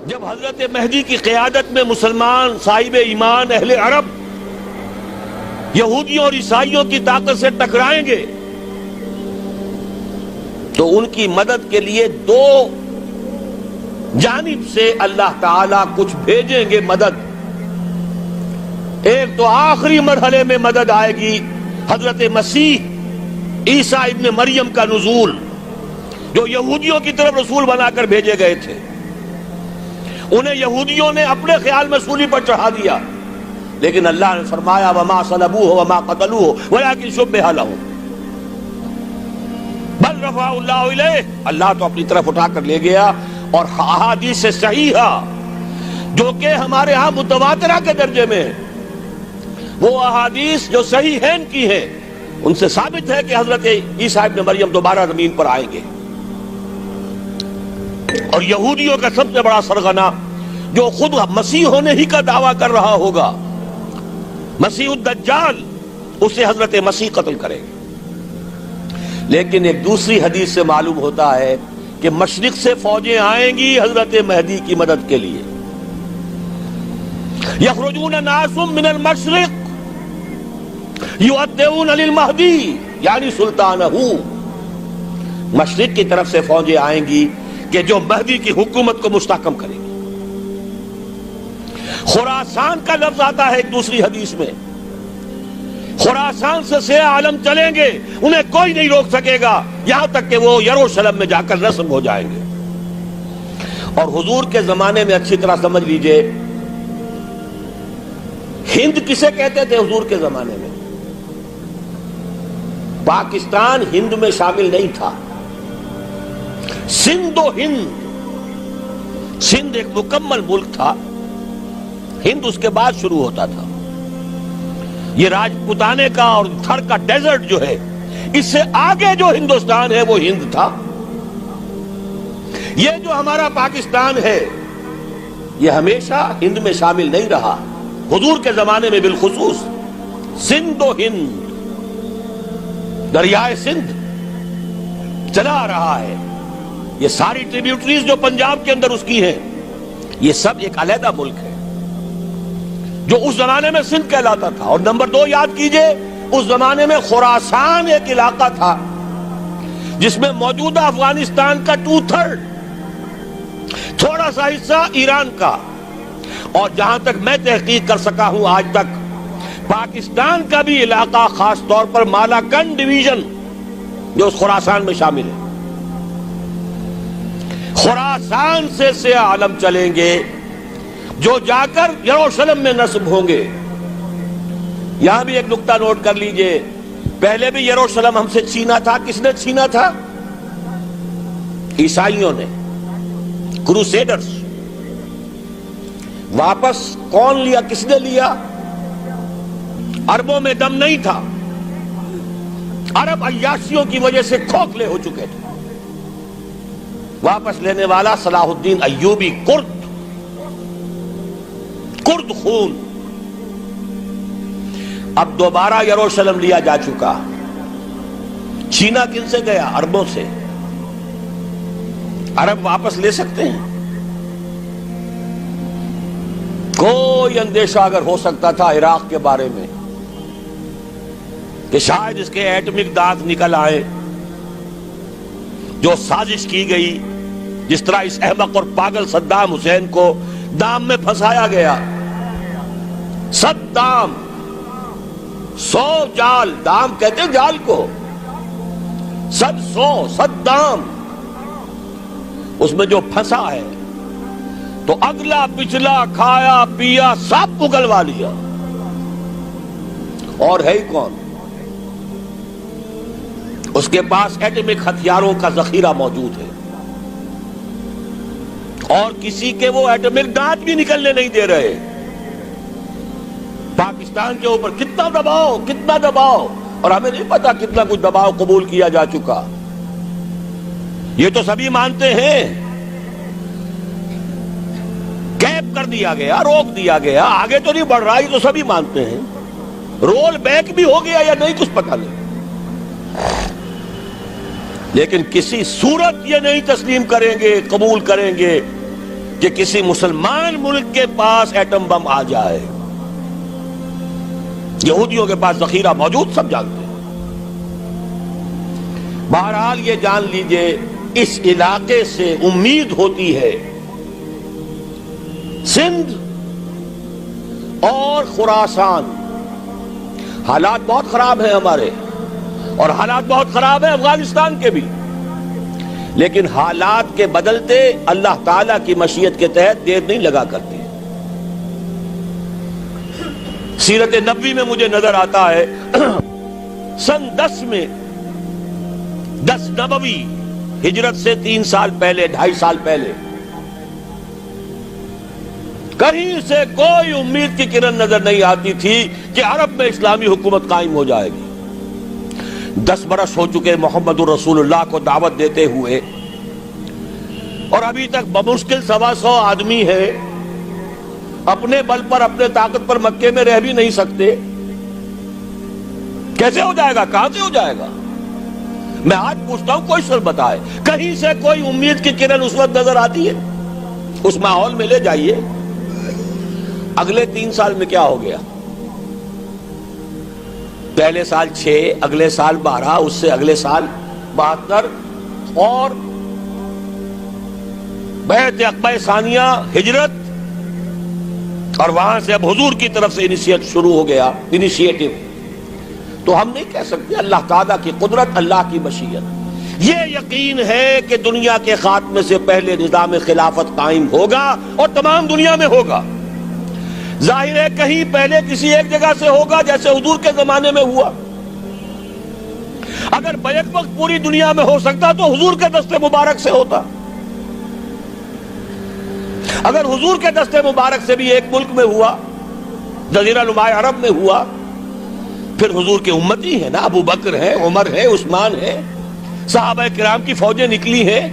جب حضرت مہدی کی قیادت میں مسلمان صاحب ایمان اہل عرب یہودیوں اور عیسائیوں کی طاقت سے ٹکرائیں گے تو ان کی مدد کے لیے دو جانب سے اللہ تعالیٰ کچھ بھیجیں گے مدد. ایک تو آخری مرحلے میں مدد آئے گی حضرت مسیح عیسیٰ ابن مریم کا نزول، جو یہودیوں کی طرف رسول بنا کر بھیجے گئے تھے. انہیں یہودیوں نے اپنے خیال میں سولی پر چڑھا دیا، لیکن اللہ نے فرمایا وما صلبوہ وما قتلوہ ولکن شبہ لہم بل رفعہ اللہ الیہ. اللہ تو اپنی طرف اٹھا کر لے گیا. اور احادیث صحیحہ جو کہ ہمارے ہاں متواترہ کے درجے میں وہ احادیث جو صحیحین کی ہیں ان سے ثابت ہے کہ حضرت عیسیٰ ابن مریم دوبارہ زمین پر آئیں گے. اور یہودیوں کا سب سے بڑا سرغنہ جو خود مسیح ہونے ہی کا دعویٰ کر رہا ہوگا، مسیح الدجال، اسے حضرت مسیح قتل کرے گے. لیکن ایک دوسری حدیث سے معلوم ہوتا ہے کہ مشرق سے فوجیں آئیں گی حضرت مہدی کی مدد کے لیے. یخرجون ناس من المشرق یؤدون للمہدی یعنی سلطانہ. مشرق کی طرف سے فوجیں آئیں گی کہ جو مہدی کی حکومت کو مستحکم کریں گی. خراسان کا لفظ آتا ہے ایک دوسری حدیث میں. خراسان سے سیاہ عالم چلیں گے، انہیں کوئی نہیں روک سکے گا یہاں تک کہ وہ یروشلم میں جا کر رسم ہو جائیں گے. اور حضور کے زمانے میں اچھی طرح سمجھ لیجئے، ہند کسے کہتے تھے حضور کے زمانے میں؟ پاکستان ہند میں شامل نہیں تھا. سندھ و ہند، سندھ ایک مکمل ملک تھا، ہند اس کے بعد شروع ہوتا تھا. یہ راجپوتانے کا اور تھر کا ڈیزرٹ جو ہے، اس سے آگے جو ہندوستان ہے وہ ہند تھا. یہ جو ہمارا پاکستان ہے یہ ہمیشہ ہند میں شامل نہیں رہا. حضور کے زمانے میں بالخصوص سندھ و ہند، دریائے سندھ چلا آ رہا ہے. یہ ساری ٹریبیوٹریز جو پنجاب کے اندر اس کی ہیں، یہ سب ایک علیحدہ ملک ہے جو اس زمانے میں سندھ کہلاتا تھا. اور نمبر 2 یاد کیجئے، اس زمانے میں خراسان ایک علاقہ تھا جس میں موجودہ افغانستان کا 2/3، تھوڑا سا حصہ ایران کا، اور جہاں تک میں تحقیق کر سکا ہوں آج تک پاکستان کا بھی علاقہ، خاص طور پر مالاکنڈ ڈویژن جو اس خراسان میں شامل ہے. خراسان سے سیاہ عالم چلیں گے جو جا کر یروشلم میں نصب ہوں گے. یہاں بھی ایک نقطہ نوٹ کر لیجئے، پہلے بھی یروشلم ہم سے چھینا تھا. کس نے چھینا تھا؟ عیسائیوں نے، کروسیڈرز. واپس کون لیا؟ کس نے لیا؟ عربوں میں دم نہیں تھا، عرب عیاشیوں کی وجہ سے کھوکھلے ہو چکے تھے. واپس لینے والا صلاح الدین ایوبی، کرد خون. اب دوبارہ یروشلم لیا جا چکا. چھینا کن سے گیا؟ عربوں سے. عرب واپس لے سکتے ہیں؟ کوئی اندیشہ اگر ہو سکتا تھا عراق کے بارے میں کہ شاید اس کے ایٹمک دانت نکل آئے، جو سازش کی گئی، جس طرح اس احمق اور پاگل صدام حسین کو دام میں پھنسایا گیا. صدام 100 جال، دام کہتے ہیں جال کو، 100 اس میں جو پھنسا ہے تو اگلا پچھلا کھایا پیا سب اگلوا لیا. اور ہے ہی کون؟ اس کے پاس ایٹمک ہتھیاروں کا ذخیرہ موجود ہے، اور کسی کے وہ ایٹمک دانت بھی نکلنے نہیں دے رہے. پاکستان کے اوپر کتنا دباؤ، اور ہمیں نہیں پتا کتنا کچھ دباؤ قبول کیا جا چکا. یہ تو سبھی مانتے ہیں. کیپ کر دیا گیا، روک دیا گیا، آگے تو نہیں بڑھ رہا، یہ تو سبھی مانتے ہیں. رول بیک بھی ہو گیا یا نہیں کچھ پتہ نہیں، لیکن کسی صورت یہ نہیں تسلیم کریں گے، قبول کریں گے کہ کسی مسلمان ملک کے پاس ایٹم بم آ جائے. یہودیوں کے پاس ذخیرہ موجود، سب جانتے ہیں. بہرحال یہ جان لیجئے اس علاقے سے امید ہوتی ہے. سندھ اور خراسان حالات بہت خراب ہیں ہمارے، اور حالات بہت خراب ہیں افغانستان کے بھی، لیکن حالات کے بدلتے اللہ تعالیٰ کی مشیت کے تحت دیر نہیں لگا کرتی. سیرت نبوی میں مجھے نظر آتا ہے سن 10 میں 10 نبوی ہجرت سے 3 سال پہلے 2.5 سال پہلے کہیں سے کوئی امید کی کرن نظر نہیں آتی تھی کہ عرب میں اسلامی حکومت قائم ہو جائے گی. 10 برس ہو چکے محمد الرسول اللہ کو دعوت دیتے ہوئے، اور ابھی تک بمشکل 125 آدمی ہے. اپنے بل پر اپنے طاقت پر مکے میں رہ بھی نہیں سکتے. کیسے ہو جائے گا؟ کہاں سے ہو جائے گا؟ میں آج پوچھتا ہوں، کوئی سر بتائے کہیں سے کوئی امید کی کرن اس وقت نظر آتی ہے؟ اس ماحول میں لے جائیے. اگلے 3 سال میں کیا ہو گیا؟ پہلے سال 6، اگلے سال 12، اس سے اگلے سال 72، اور بیعت عقبہ ثانیہ ہجرت، اور وہاں سے اب حضور کی طرف سے شروع ہو گیا انیشیٹو. تو ہم نہیں کہہ سکتے. اللہ تعالیٰ کی قدرت، اللہ کی مشیت. یہ یقین ہے کہ دنیا کے خاتمے سے پہلے نظام خلافت قائم ہوگا، اور تمام دنیا میں ہوگا. ظاہر ہے کہیں پہلے کسی ایک جگہ سے ہوگا، جیسے حضور کے زمانے میں ہوا. اگر بیک وقت پوری دنیا میں ہو سکتا تو حضور کے دست مبارک سے ہوتا. اگر حضور کے دست مبارک سے بھی ایک ملک میں ہوا، جزیرہ نماء عرب میں ہوا، پھر حضور کے امتی ہیں نا، ابو بکر ہے، عمر ہے، عثمان ہے، صحابہ کرام کی فوجیں نکلی ہیں،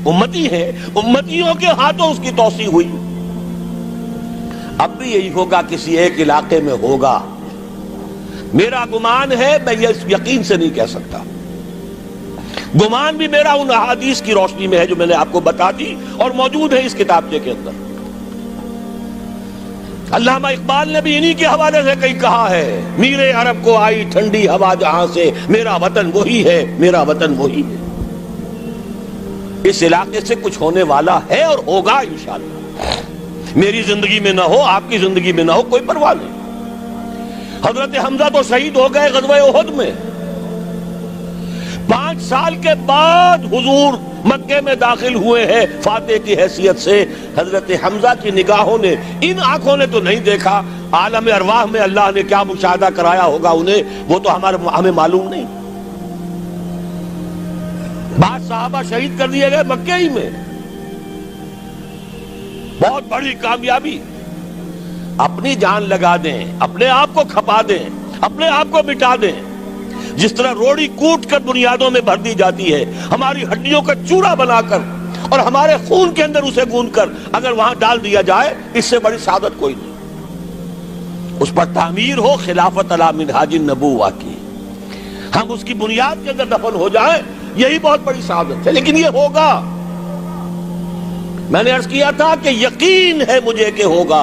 امتی ہیں. امتیوں کے ہاتھوں اس کی توسیع ہوئی. اب بھی یہی ہوگا، کسی ایک علاقے میں ہوگا. میرا گمان ہے، میں یہ یقین سے نہیں کہہ سکتا. گمان بھی میرا ان احادیث کی روشنی میں ہے جو میں نے آپ کو بتا دی اور موجود ہے اس کتابچے کے اندر. علامہ اقبال نے بھی انہی کے حوالے سے کہیں کہا ہے، میرے عرب کو آئی ٹھنڈی ہوا جہاں سے، میرا وطن وہی ہے، میرا وطن وہی ہے. اس علاقے سے کچھ ہونے والا ہے اور ہوگا انشاءاللہ. میری زندگی میں نہ ہو، آپ کی زندگی میں نہ ہو، کوئی پرواہ نہیں. حضرت حمزہ تو شہید ہو گئے غزوہ احد میں. 5 سال کے بعد حضور مکے میں داخل ہوئے ہیں فاتح کی حیثیت سے. حضرت حمزہ کی نگاہوں نے، ان آنکھوں نے تو نہیں دیکھا، عالم ارواح میں اللہ نے کیا مشاہدہ کرایا ہوگا انہیں، وہ تو ہمیں معلوم نہیں. بعض صحابہ شہید کر دیے گئے مکے ہی میں. بہت بڑی کامیابی. اپنی جان لگا دیں، اپنے آپ کو کھپا دیں، اپنے آپ کو مٹا دیں. جس طرح روڑی کوٹ کر بنیادوں میں بھر دی جاتی ہے، ہماری ہڈیوں کا چورا بنا کر اور ہمارے خون کے اندر اسے گوندھ کر اگر وہاں ڈال دیا جائے، اس سے بڑی سعادت کوئی نہیں. اس پر تعمیر ہو خلافت علی منہاج النبوہ کی، ہم اس کی بنیاد کے اندر دفن ہو جائیں، یہی بہت بڑی سعادت ہے. لیکن یہ ہوگا. میں نے عرض کیا تھا کہ یقین ہے مجھے کہ ہوگا،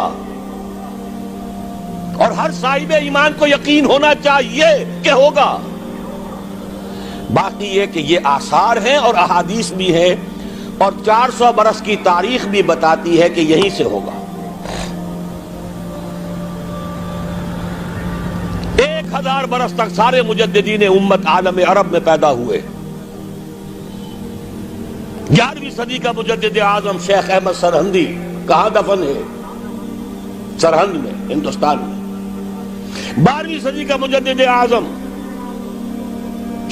اور ہر صاحب ایمان کو یقین ہونا چاہیے کہ ہوگا. باقی یہ کہ یہ آثار ہیں اور احادیث بھی ہیں، اور 400 برس کی تاریخ بھی بتاتی ہے کہ یہیں سے ہوگا. 1000 برس تک سارے مجددین امت عالم عرب میں پیدا ہوئے. 11ویں صدی کا مجدد اعظم شیخ احمد سرہندی کہاں دفن ہے؟ سرہند میں، ہندوستان میں. 12ویں صدی کا مجدد اعظم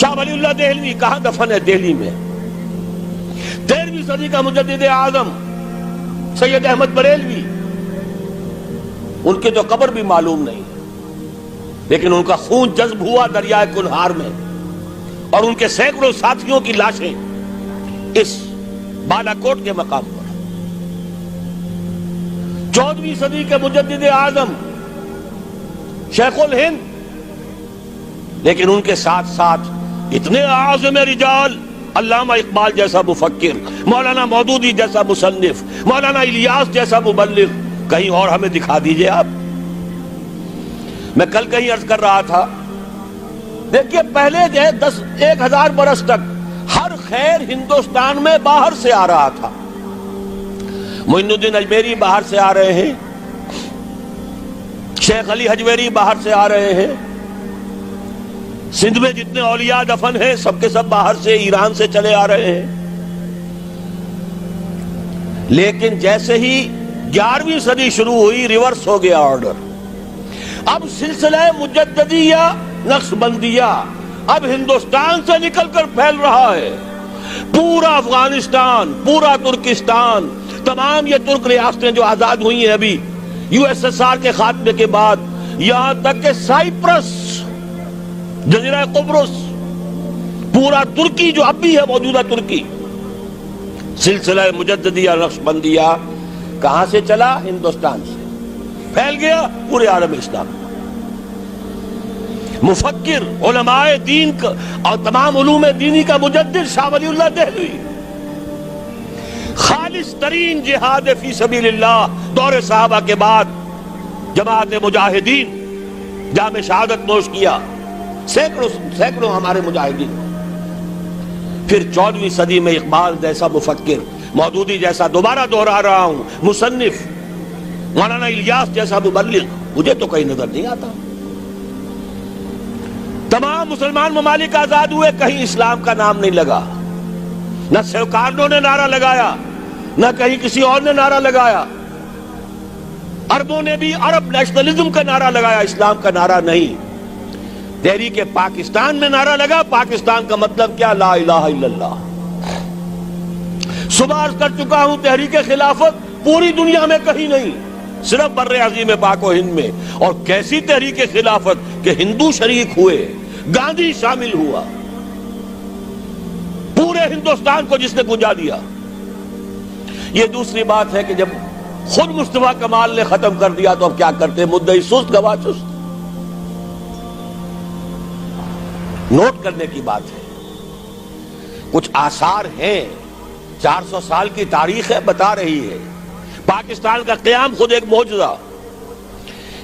شاہ ولی اللہ دہلوی کہاں دفن ہے؟ دہلی میں. 13ویں صدی کا مجدد اعظم سید احمد بریلوی، ان کی تو قبر بھی معلوم نہیں، لیکن ان کا خون جذب ہوا دریائے کنہار میں، اور ان کے سینکڑوں ساتھیوں کی لاشیں اس بالاکوٹ کے مقام پر. 14ویں صدی کے مجدد اعظم شیخ الہند، لیکن ان کے ساتھ ساتھ اتنے اعظم رجال علامہ اقبال جیسا مفکر، مولانا مودودی جیسا مصنف، مولانا الیاس جیسا مبلغ، کہیں اور ہمیں دکھا دیجئے آپ۔ میں کل کہیں عرض کر رہا تھا، دیکھیے پہلے جو ہے 1000 برس تک ہر خیر ہندوستان میں باہر سے آ رہا تھا۔ معین الدین اجمیری باہر سے آ رہے ہیں، شیخ علی حجویری باہر سے آ رہے ہیں، سندھ میں جتنے اولیاء دفن ہیں سب کے سب باہر سے، ایران سے چلے آ رہے ہیں۔ لیکن جیسے ہی 11ویں صدی شروع ہوئی، ریورس ہو گیا آرڈر۔ اب سلسلہ مجددیہ نقش بندیہ اب ہندوستان سے نکل کر پھیل رہا ہے۔ پورا افغانستان، پورا ترکستان، تمام یہ ترک ریاستیں جو آزاد ہوئی ہیں ابھی USSR کے خاتمے کے بعد، یہاں تک کہ سائپرس، جزیرہ قبرص، پورا ترکی جو اب بھی ہے موجودہ ترکی، سلسلہ مجددیہ نقش بندیہ کہاں سے چلا؟ ہندوستان سے پھیل گیا پورے عالم اسلام۔ مفکر، علماء دین اور تمام علوم دینی کا مجدد شاہ ولی اللہ دہلوی، خالص ترین جہاد فی سبیل اللہ دور صحابہ کے بعد جماعت مجاہدین جام شہادت نوش کیا، سینکڑوں ہمارے مجاہدین۔ پھر 14ویں صدی میں اقبال جیسا مفکر، مودودی جیسا، دوبارہ دوہرا رہا ہوں، مصنف، مولانا الیاس جیسا مبلغ، مجھے تو کہیں نظر نہیں آتا۔ تمام مسلمان ممالک آزاد ہوئے، کہیں اسلام کا نام نہیں لگا، نہ سرکاروں نے نعرہ لگایا، نہ کہیں کسی اور نے نعرہ لگایا۔ عربوں نے بھی عرب نیشنلزم کا نعرہ لگایا، اسلام کا نعرہ نہیں۔ تحریک پاکستان میں نعرہ لگا، پاکستان کا مطلب کیا؟ لا الہ الا اللہ۔ صبح عرض کر چکا ہوں، تحریک خلافت پوری دنیا میں کہیں نہیں، صرف بر عظیم پاک و ہند میں۔ اور کیسی تحریک خلافت کہ ہندو شریک ہوئے، گاندھی شامل ہوا، پورے ہندوستان کو جس نے گنجا دیا۔ یہ دوسری بات ہے کہ جب خود مصطفیٰ کمال نے ختم کر دیا تو اب کیا کرتے؟ مدعی سست گواہ سست۔ نوٹ کرنے کی بات ہے، کچھ آثار ہیں، 400 سال کی تاریخ ہے، بتا رہی ہے پاکستان کا قیام خود ایک معجزہ۔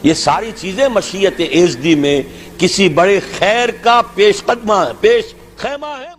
یہ ساری چیزیں مشیت ایزدی میں کسی بڑے خیر کا پیش خیمہ ہے۔